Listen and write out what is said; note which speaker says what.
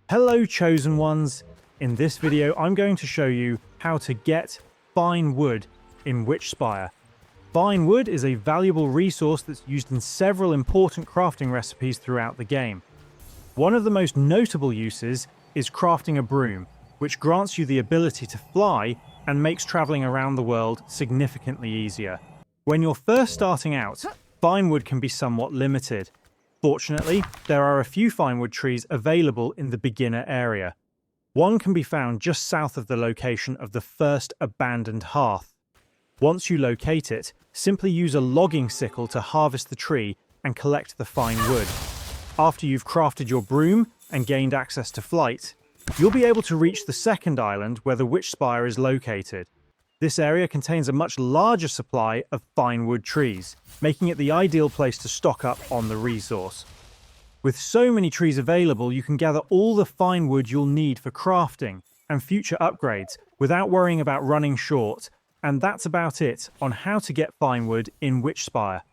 Speaker 1: Hello chosen ones! In this video I'm going to show you how to get fine wood in Witchspire. Fine wood is a valuable resource that's used in several important crafting recipes throughout the game. One of the most notable uses is crafting a broom, which grants you the ability to fly and makes travelling around the world significantly easier. When you're first starting out, fine wood can be somewhat limited. Fortunately, there are a few fine wood trees available in the beginner area. One can be found just south of the location of the first abandoned hearth. Once you locate it, simply use a logging sickle to harvest the tree and collect the fine wood. After you've crafted your broom and gained access to flight, you'll be able to reach the second island where the Witchspire is located. This area contains a much larger supply of fine wood trees, making it the ideal place to stock up on the resource. With so many trees available, you can gather all the fine wood you'll need for crafting and future upgrades without worrying about running short, and that's about it on how to get fine wood in Witchspire.